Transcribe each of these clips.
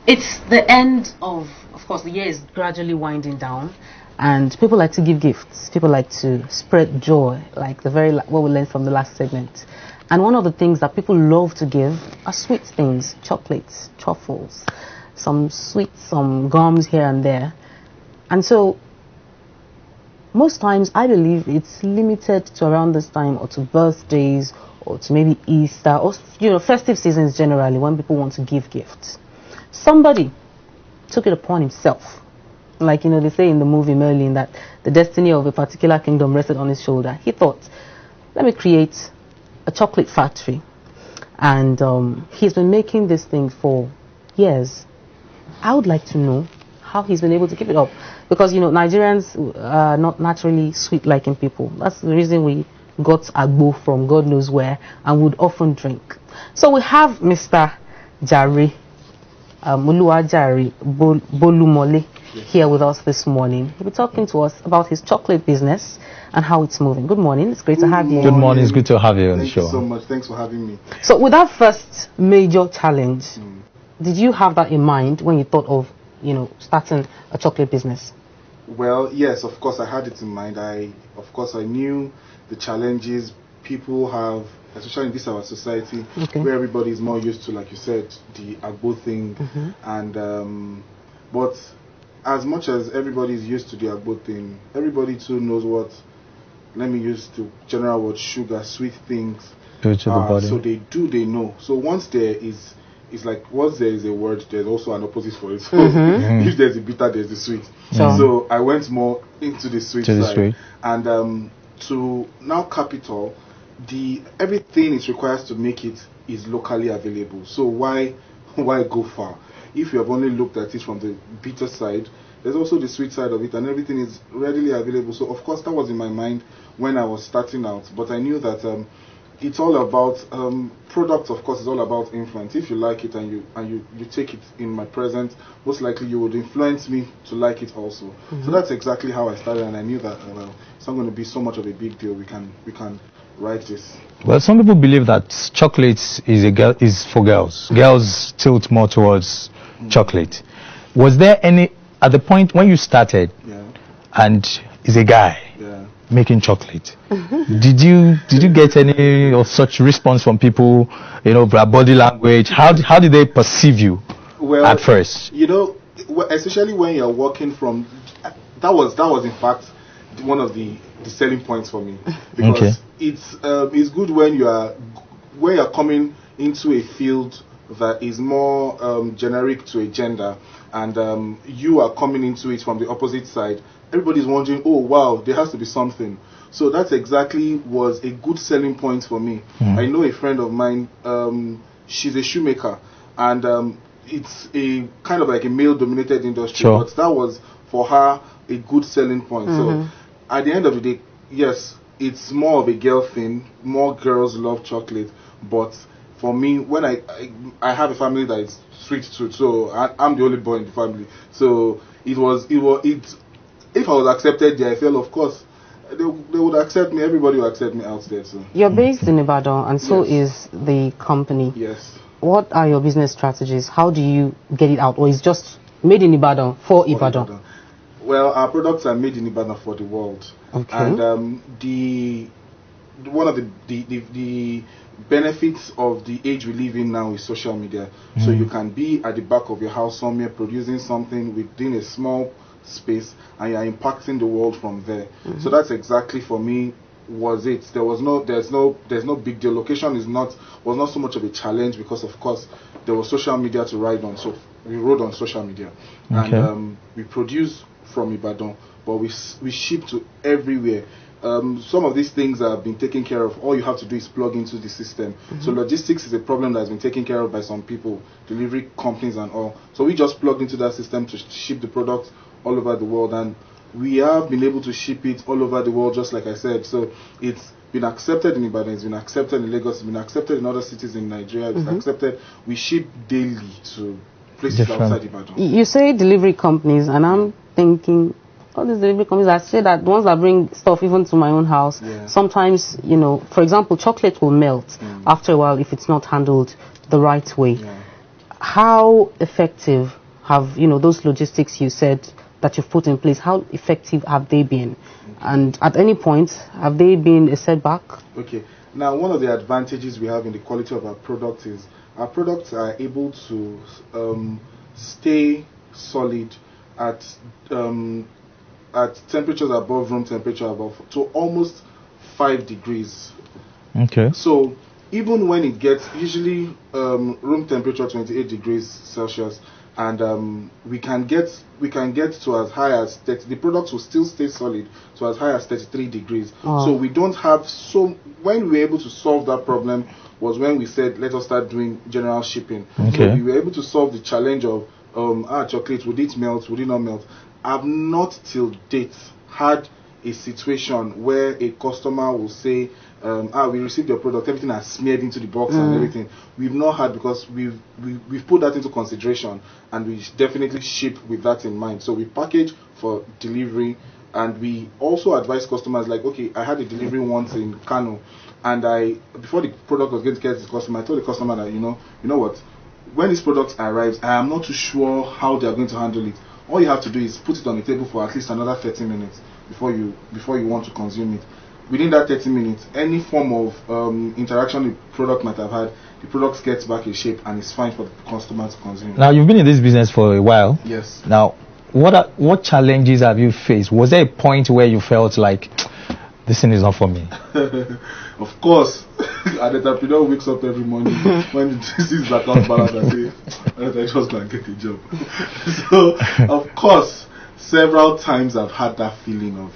It's the end of course, the year is gradually winding down, and people like to give gifts. People like to spread joy, like what we learned from the last segment. And one of the things that people love to give are sweet things, chocolates, truffles, some sweets, some gums here and there. And so, most times I believe it's limited to around this time, or to birthdays, or to maybe Easter, or festive seasons generally, when people want to give gifts. Somebody took it upon himself, like they say in the movie Merlin, that the destiny of a particular kingdom rested on his shoulder. He thought, let me create a chocolate factory, and he's been making this thing for years. I would like to know how he's been able to keep it up, because Nigerians are not naturally sweet-liking people. That's the reason we got agbo from God knows where and would often drink. So we have Mr. Jare Jare Bolumole here with us this morning. He'll be talking to us about his chocolate business and how it's moving. Good morning. It's great to have you. Good morning. It's good to have you on the show. Thank you so much. Thanks for having me. So with that first major challenge, did you have that in mind when you thought of, starting a chocolate business? Well, yes, of course I had it in mind. I knew the challenges people have, especially in this our society, where everybody is more used to, like you said, the agbo thing. And but as much as everybody is used to the agbo thing, everybody too knows what, let me use the general word, sugar, sweet things. To the body. So they know. So once there is, it's like once there is a word, there's also an opposite for it. So if there's a bitter, there's the sweet. So I went more into the sweet side. And to now capital, everything it requires to make it is locally available. So why go far? If you have only looked at it from the bitter side, there's also the sweet side of it, and everything is readily available. So of course that was in my mind when I was starting out, but I knew that it's all about products. Of course, is all about influence. If you like it and you take it in my presence, most likely you would influence me to like it also. So that's exactly how I started, and I knew that it's not going to be so much of a big deal. We can write this. Well, some people believe that chocolate is for girls. Girls tilt more towards chocolate. Was there any at the point when you started, and is a guy making chocolate? Did you get any of such response from people? Body language. How did they perceive you at first? Especially when you're working from, that was in fact one of the selling points for me, because it's good when you're coming into a field that is more generic to a gender, and you are coming into it from the opposite side. Everybody's wondering, oh wow, there has to be something. So that exactly was a good selling point for me. I know a friend of mine, she's a shoemaker, and it's a kind of like a male-dominated industry, but that was for her a good selling point. So at the end of the day, yes, it's more of a girl thing. More girls love chocolate, but for me, when I have a family that is sweet tooth, so I'm the only boy in the family. So it if I was accepted there, I felt, of course, they would accept me. Everybody would accept me out there. So you're based in Ibadan, and so is the company. Yes. What are your business strategies? How do you get it out, or is just made in Ibadan for Ibadan? Well, our products are made in Ibadan for the world. And one of the benefits of the age we live in now is social media. So you can be at the back of your house somewhere producing something within a small space, and you're impacting the world from there. So that's exactly, for me, was it. There's no big deal. Location was not so much of a challenge, because of course there was social media to ride on. So we rode on social media, and we produce from Ibadan, but we ship to everywhere. Some of these things have been taken care of. All you have to do is plug into the system. So logistics is a problem that has been taken care of by some people, delivery companies and all. So we just plugged into that system to ship the products all over the world, and we have been able to ship it all over the world, just like I said. So it's been accepted in Ibadan, it's been accepted in Lagos, it's been accepted in other cities in Nigeria, it's accepted. We ship daily to places outside Ibadan. You say delivery companies, and I'm thinking, all these delivery companies, I say that the ones that bring stuff even to my own house, sometimes, for example, chocolate will melt after a while if it's not handled the right way. how effective have those logistics you said that you've put in place? How effective have they been? And at any point, have they been a setback? Okay. Now, one of the advantages we have in the quality of our product is our products are able to stay solid at temperatures above room temperature, above to almost 5 degrees. Okay. So even when it gets usually room temperature 28 degrees Celsius, and we can get to as high as 30, the product will still stay solid to as high as 33 degrees. So we don't have, so when we were able to solve that problem was when we said let us start doing general shipping. Okay. So we were able to solve the challenge of chocolate, would it melt, would it not melt? I've not till date had a situation where a customer will say we received your product, everything has smeared into the box and everything. We've not had, because we've put that into consideration, and we definitely ship with that in mind. So we package for delivery, and we also advise customers, like, okay, I had a delivery once in Kano, and before the product was going to get to the customer, I told the customer that you know what, when this product arrives, I am not too sure how they are going to handle it. All you have to do is put it on the table for at least another 30 minutes before you want to consume it. Within that 30 minutes, any form of interaction the product might have had, the product gets back in shape and it's fine for the customer to consume. Now, you've been in this business for a while. Yes. Now, what challenges have you faced? Was there a point where you felt like this thing is not for me? Of course. An entrepreneur wakes up every morning when he sees his account balance and says, I just can't get a job. So, of course, several times I've had that feeling of,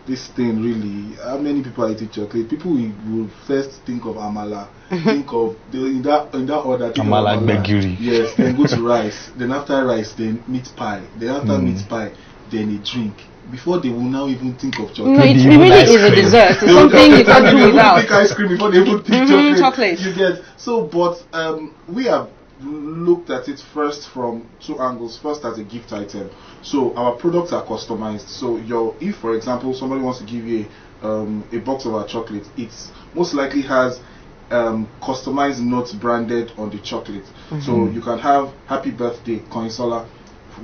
this thing really, how many people are eating chocolate? People will first think of amala, think of in that order, think amala, of amala. Begiri. Yes, then go to rice, then after rice, then meat pie, then after meat pie, then a drink. Before they will now even think of chocolate. No, it really is a dessert. It's something you can't do without. They think ice cream before they even think chocolate. You get so, but we have looked at it first from two angles. First, as a gift item. So our products are customized. So if for example somebody wants to give you a box of our chocolate, it's most likely has customized notes branded on the chocolate. So you can have happy birthday Koinsola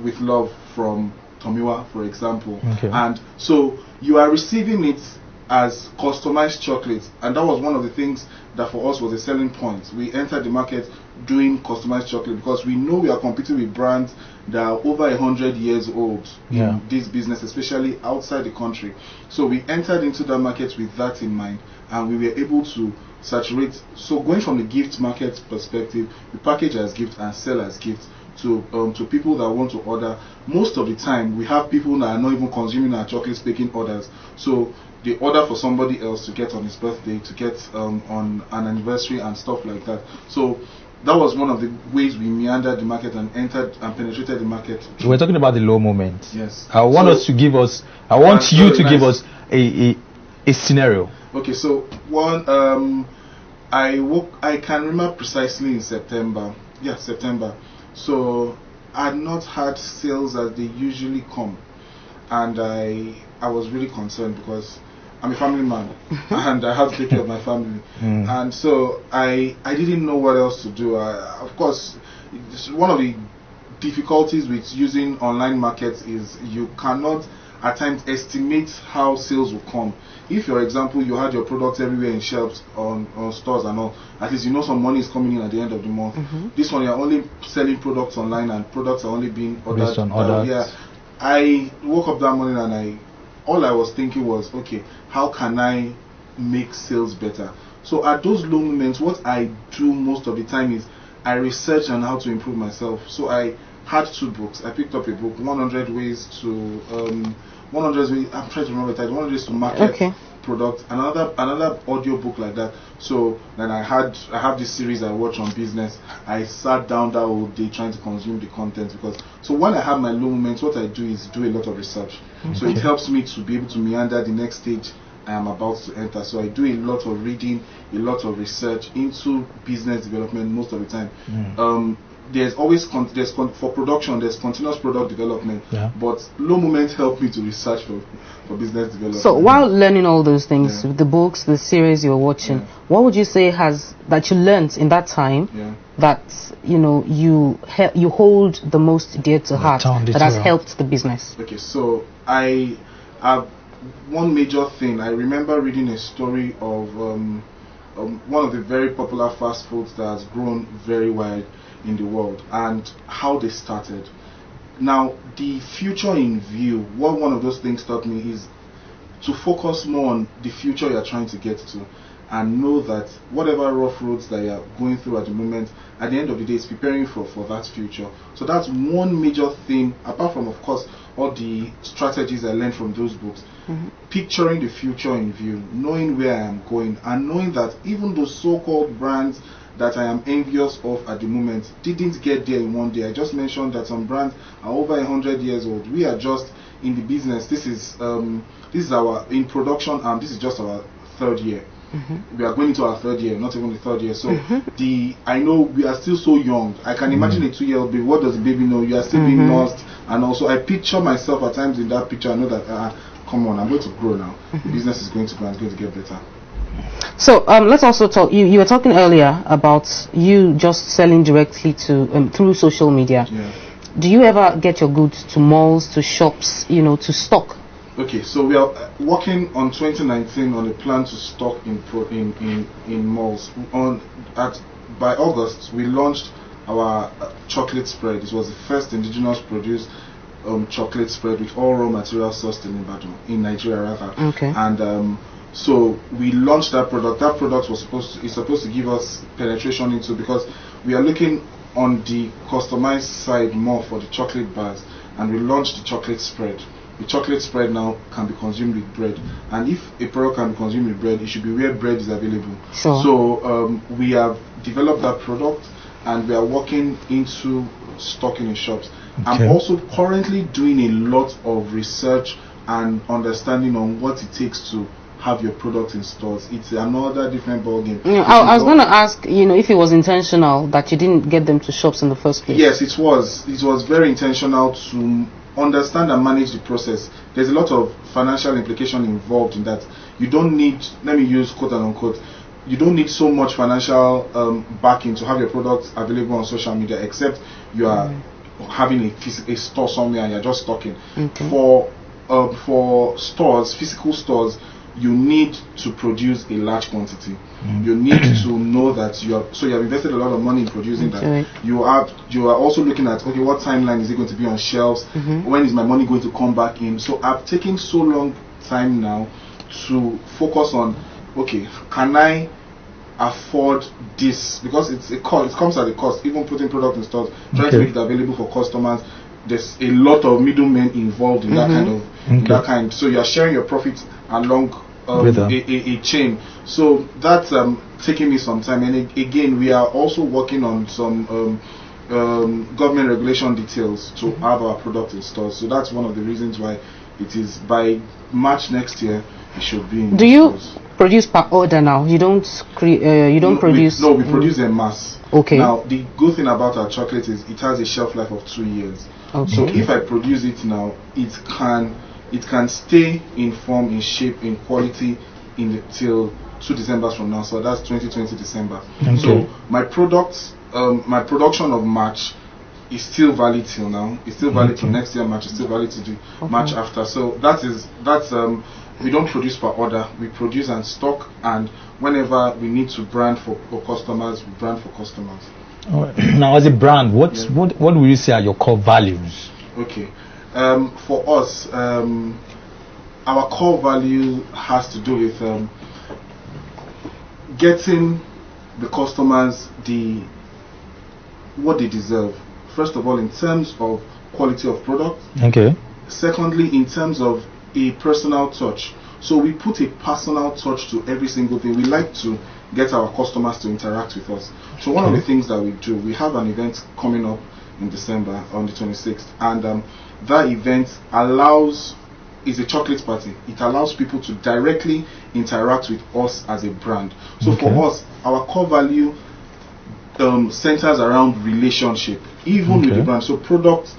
with love from Tomiwa, for example. Okay. And so you are receiving it as customized chocolate, and that was one of the things that for us was a selling point. We entered the market doing customized chocolate because we know we are competing with brands that are over 100 years old in this business, especially outside the country. So we entered into that market with that in mind, and we were able to saturate. So going from the gift market perspective, we package as gift and sell as gift to people that want to order. Most of the time we have people that are not even consuming our chocolates making orders, so they order for somebody else to get on his birthday, to get on an anniversary and stuff like that. So that was one of the ways we meandered the market and entered and penetrated the market. We're talking about the low moment. Yes. I want you to give us a scenario. Okay, so one I can remember precisely in September. Yeah, September. So I had not had sales as they usually come, and I was really concerned because I'm a family man and I have to take care of my family. And so I didn't know what else to do. Of course, one of the difficulties with using online markets is you cannot at times estimate how sales will come. If, for example, you had your products everywhere in shelves on stores and all, at least you know some money is coming in at the end of the month. This one, you're only selling products online and products are only being ordered. Based on orders. Yeah. I woke up that morning and all I was thinking was, okay, how can I make sales better? So at those low moments, what I do most of the time is I research on how to improve myself. So I had 2 books. I picked up a book, 100 ways to 100 ways. I'm trying to remember the title. 100 ways to market product. Another audio book like that. So then I have this series I watch on business. I sat down that whole day trying to consume the content because so when I have my low moments, what I do is do a lot of research. So it helps me to be able to meander the next stage I am about to enter. So I do a lot of reading, a lot of research into business development most of the time. there's always for production, there's continuous product development. Yeah. But low moment helped me to research for business development. So while learning all those things, the books, the series you're watching, what would you say that you learned in that time that you hold the most dear to heart, that has helped the business? Okay, so I have one major thing. I remember reading a story of one of the very popular fast foods that has grown very wide in the world, and how they started. Now, the future in view, what one of those things taught me is to focus more on the future you're trying to get to, and know that whatever rough roads that you're going through at the moment, at the end of the day, it's preparing you for that future. So that's one major thing, apart from, of course, all the strategies I learned from those books. Picturing the future in view, knowing where I am going, and knowing that even those so-called brands that I am envious of at the moment didn't get there in one day. I just mentioned that some brands are over 100 years old. We are just in the business. This is our in production, and this is just our third year. We are going into our third year, not even the third year. So I know we are still so young. I can imagine a 2-year-old baby. What does the baby know? You are still being nursed, and also I picture myself at times in that picture. I know that come on, I'm going to grow now. The business is going to grow and it's going to get better. So let's also talk. You were talking earlier about you just selling directly to through social media. Do you ever get your goods to malls, to shops, to stock? Okay, so we are working on 2019 on a plan to stock in malls. By August, we launched our chocolate spread. It was the first indigenous produced chocolate spread with all raw materials sourced in Ibadan, in Nigeria rather. Okay. And so we launched that product. That product is supposed to give us penetration into, because we are looking on the customized side more for the chocolate bars, and we launched the chocolate spread. The chocolate spread now can be consumed with bread, and if a product can be consumed with bread, it should be where bread is available. Sure. So we have developed that product, and we are working into stocking in shops. Okay. I'm also currently doing a lot of research and understanding on what it takes to have your product in stores. It's another different ballgame. I was going to ask, if it was intentional that you didn't get them to shops in the first place. Yes, it was. It was very intentional to understand and manage the process. There's a lot of financial implication involved in that. You don't need, let me use quote and unquote, you don't need so much financial backing to have your products available on social media, except you are having a store somewhere and you're just stocking. Okay. For stores, physical stores, you need to produce a large quantity. You need to know that you have invested a lot of money in producing that. You are also looking at, okay, what timeline is it going to be on shelves? When is my money going to come back in? So I've taken so long time now to focus on, okay, can I afford this? Because it's a cost. It comes at a cost. Even putting product in stores, trying to make it available for customers, there's a lot of middlemen involved in that kind. So you are sharing your profits along a chain. So that's taking me some time. And again, we are also working on some government regulation details to have our product in stores. So that's one of the reasons why it is by March next year it should be in stores. Produce per order now? You don't produce? We produce en masse. Okay. Now the good thing about our chocolate is it has a shelf life of 2 years. Okay. So if I produce it now, it can stay in form, in shape, in quality till 2 December from now. So that's 2020 December. Okay. So my products, my production of March is still valid till now. It's still valid till next year March. It's still valid to the March after. So that's we don't produce per order. We produce and stock, and whenever we need to brand for customers, we brand for customers. Now, as a brand, what would you say are your core values? Okay, for us, our core value has to do with getting the customers what they deserve. First of all, in terms of quality of product. Okay. Secondly, in terms of a personal touch. So we put a personal touch to every single thing. We like to get our customers to interact with us. So one of the things that we do, we have an event coming up in December on the 26th, and that event is a chocolate party. It allows people to directly interact with us as a brand. So for us, our core value centers around relationship, even with the brand. So product,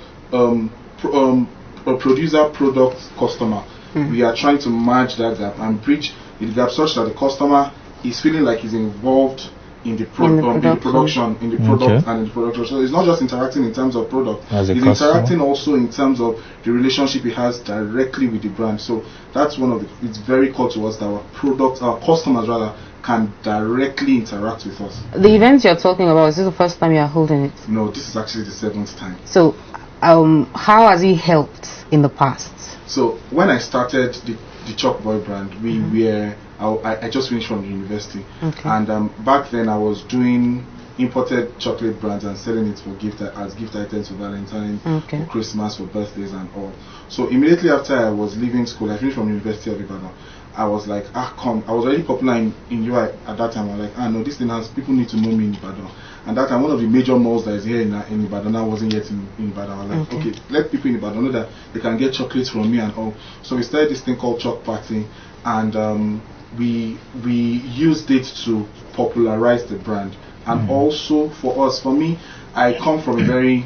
producer, product, customer. We are trying to merge that gap and bridge the gap such that the customer is feeling like he's involved in the production, in the product, and in the production. So it's not just interacting in terms of product, he's interacting also in terms of the relationship he has directly with the brand. So that's one of the, it's very core to us that our product, our customers rather, can directly interact with us. The event you're talking about, is this the first time you're holding it? No, this is actually the 7th time. So how has it helped in the past? So when I started the Choc Boy brand, we were, I just finished from the university, and back then I was doing imported chocolate brands and selling it for as gift items for Valentine's, for Christmas, for birthdays and all. So immediately after I was leaving school, I finished from the University of Ibadan. I was like, I was already popular in UI at that time. I was like, no, this thing has, people need to know me in Ibadan. And that time, one of the major malls that is here in Ibadan, I wasn't yet in Ibadan. I was like, okay, let people in Ibadan know that they can get chocolates from me and all. So we started this thing called Choc Party, and we used it to popularize the brand. And also for us, for me, I come from a very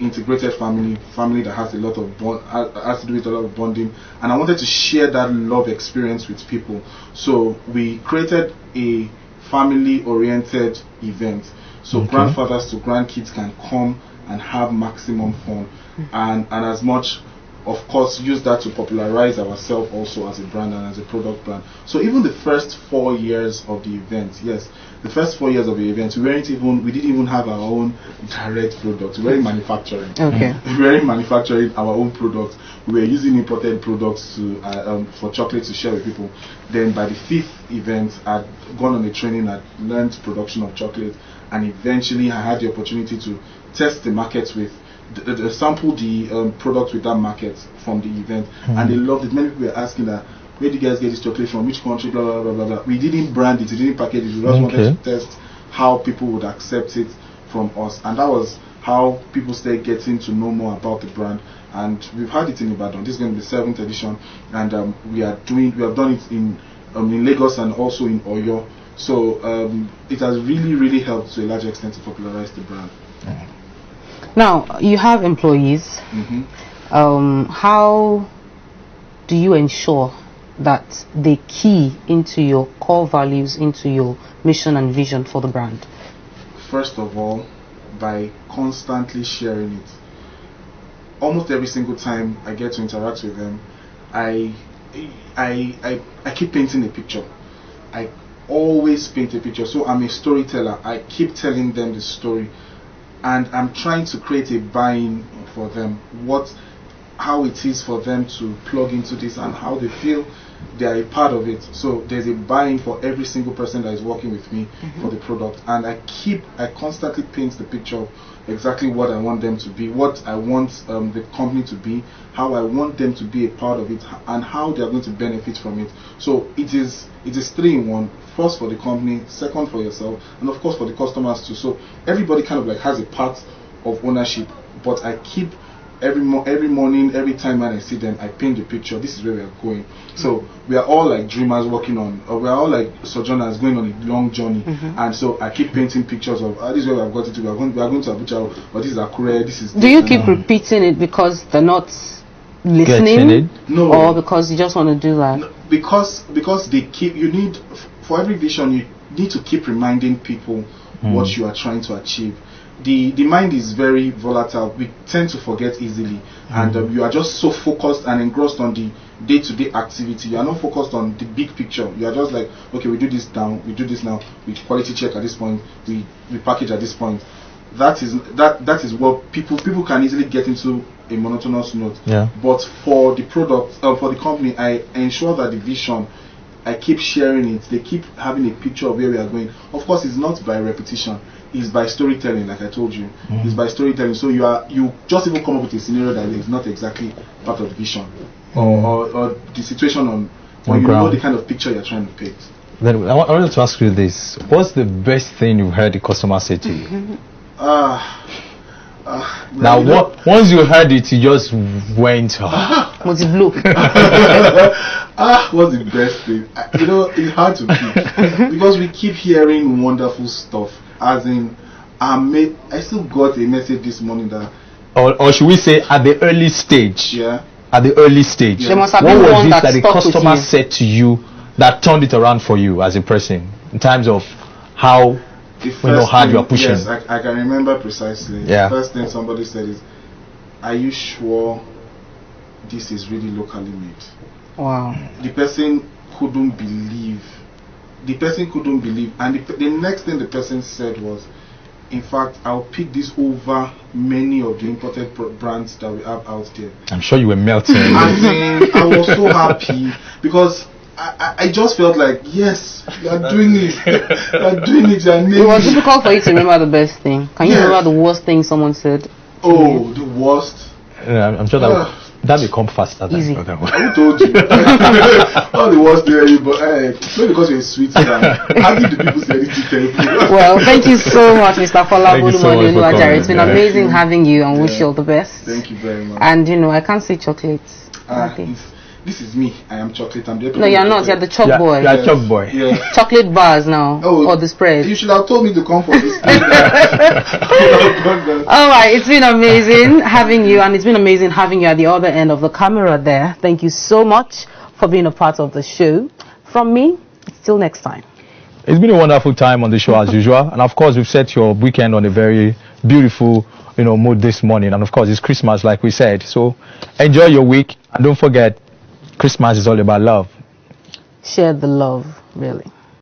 integrated family that has a lot of has to do with a lot of bonding, and I wanted to share that love experience with people. So we created a family-oriented event, so grandfathers to grandkids can come and have maximum fun, and as much, of course, use that to popularize ourselves also as a brand and as a product brand. So even the first 4 years of the event, the first 4 years of the event, we didn't even have our own direct products. We were manufacturing. We were manufacturing our own products. We were using imported products to for chocolate to share with people. Then by the 5th event, I'd gone on a training, I'd learned production of chocolate, and eventually I had the opportunity to test the markets with sample the product with that market from the event, and they loved it. Many people were asking that, where do you guys get this chocolate from, which country, blah blah blah blah blah. We didn't brand it, we didn't package it, we just wanted to test how people would accept it from us, and that was how people started getting to know more about the brand. And we've had it in Ibadan. This is going to be the 7th edition, and we have done it in Lagos and also in Oyo. So it has really helped to a large extent to popularize the brand. Now, you have employees. How do you ensure that they key into your core values, into your mission and vision for the brand? First of all, by constantly sharing it. Almost every single time I get to interact with them, I keep painting a picture. I always paint a picture. So I'm a storyteller. I keep telling them the story, and I'm trying to create a buy-in for them, how it is for them to plug into this and how they feel they are a part of it. So there's a buy-in for every single person that is working with me for the product, and I constantly paint the picture of exactly what I want them to be, what I want the company to be, how I want them to be a part of it, and how they are going to benefit from it. So it is 3-in-1. First for the company, second for yourself, and of course for the customers too. So everybody kind of like has a part of ownership, but I keep every morning, every time when I see them, I paint the picture. This is where we are going. So we are all like dreamers working on, or we are all like sojourners going on a long journey. And so I keep painting pictures of this is where we have got it to. We are going to Abuja, or this is Akure. This is. Do you keep repeating it because they're not listening? No. Or because you just want to do that? No, because they keep. You need, for every vision, you need to keep reminding people what you are trying to achieve. The mind is very volatile. We tend to forget easily, and you are just so focused and engrossed on the day-to-day activity. You are not focused on the big picture. You are just like, okay, we do this now, we do this now, we quality check at this point, we package at this point. That is what people can easily get into a monotonous note. But for the product, for the company, I ensure that the vision, I keep sharing it. They keep having a picture of where we are going. Of course, it's not by repetition. It's by storytelling, like I told you. It's by storytelling. So you just even come up with a scenario that is not exactly part of the vision or the situation on you know the kind of picture you're trying to paint. Then I wanted to ask you this: what's the best thing you've heard the customer say to you? Now, once you heard it, you just went. What's it blue? What's the best thing? It's hard to pick because we keep hearing wonderful stuff. As in, I still got a message this morning that. Or should we say at the early stage? Yeah. At the early stage. There must have what been was one it that the stuck with customer you. said to you that turned it around for you as a person in terms of how hard you are pushing? Yes, I can remember precisely. Yeah. The first thing somebody said is, "Are you sure this is really locally made?" Wow. The person couldn't believe. And the next thing the person said was, "In fact, I'll pick this over many of the imported brands that we have out there." I'm sure you were melting. I was so happy because I just felt like, yes, you are doing it. You are doing it. You are It was nailing it. difficult for you to remember the best thing. Can you remember the worst thing someone said? Oh, the worst. I'm sure that will come faster than Easy. the other one. Who told you? Not the worst thing, but not because you're sweet. How did the people say anything terrible? Well, thank you so much, Mr. Thank you so much for coming. It's been Yeah. amazing having you, and wish you all the best. Thank you very much. And I can't say chocolates. Okay. This is me. I am chocolate. I'm the No, you're not. You're the Choc Boy. You are Choc Boy. Yeah. Chocolate bars now, or the spread. You should have told me to come for this. All right, it's been amazing having you, and it's been amazing having you at the other end of the camera there. Thank you so much for being a part of the show. From me, till next time. It's been a wonderful time on the show as usual, and of course we've set your weekend on a very beautiful mood this morning, and of course it's Christmas like we said, so enjoy your week, and don't forget Christmas is all about love. Share the love, really.